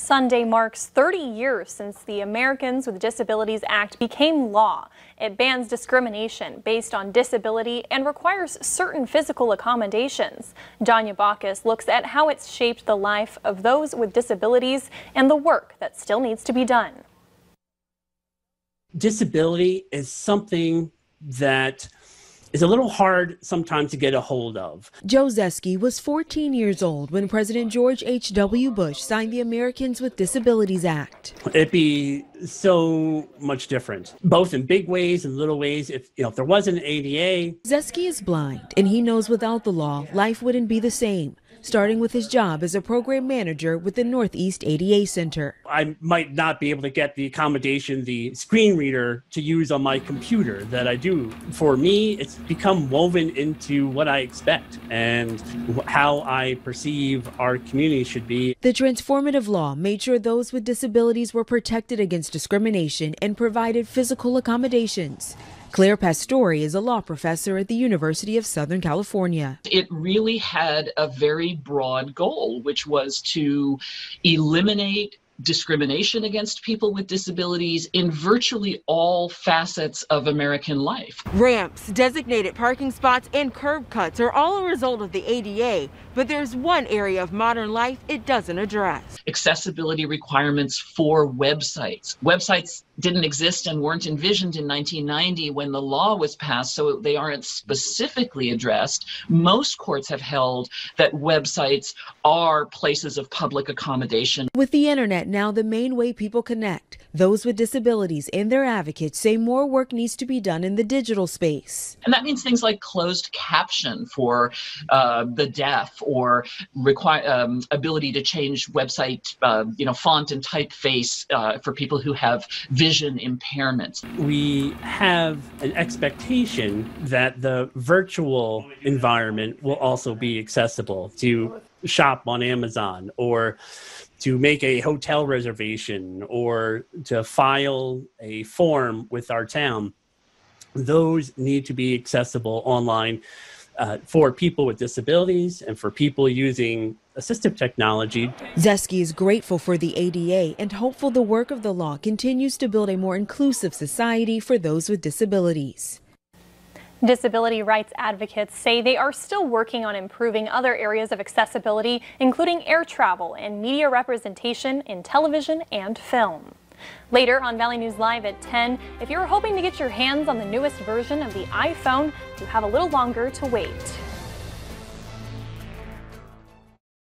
Sunday marks 30 years since the Americans with Disabilities Act became law. It bans discrimination based on disability and requires certain physical accommodations. Danya Bacchus looks at how it's shaped the life of those with disabilities and the work that still needs to be done. Disability is something that is a little hard sometimes to get a hold of. Joe Zeski was 14 years old when President George H.W. Bush signed the Americans with Disabilities Act. It'd be so much different, both in big ways and little ways. If there wasn't an ADA. Zeski is blind, and he knows without the law, life wouldn't be the same, starting with his job as a program manager with the Northeast ADA Center. I might not be able to get the accommodation, the screen reader to use on my computer that I do. For me, it's become woven into what I expect and how I perceive our community should be. The transformative law made sure those with disabilities were protected against discrimination and provided physical accommodations. Claire Pastore is a law professor at the University of Southern California. It really had a very broad goal, which was to eliminate discrimination against people with disabilities in virtually all facets of American life. Ramps, designated parking spots, and curb cuts are all a result of the ADA, but there's one area of modern life it doesn't address. Accessibility requirements for websites. Websites didn't exist and weren't envisioned in 1990 when the law was passed, so they aren't specifically addressed. Most courts have held that websites are places of public accommodation. With the internet now the main way people connect, those with disabilities and their advocates say more work needs to be done in the digital space. And that means things like closed caption for the deaf, or ability to change website font and typeface for people who have vision impairments. We have an expectation that the virtual environment will also be accessible to shop on Amazon, or to make a hotel reservation, or to file a form with our town. Those need to be accessible online for people with disabilities and for people using assistive technology. Zeski is grateful for the ADA and hopeful the work of the law continues to build a more inclusive society for those with disabilities. Disability rights advocates say they are still working on improving other areas of accessibility, including air travel and media representation in television and film. Later on Valley News Live at 10, if you're hoping to get your hands on the newest version of the iPhone, you have a little longer to wait.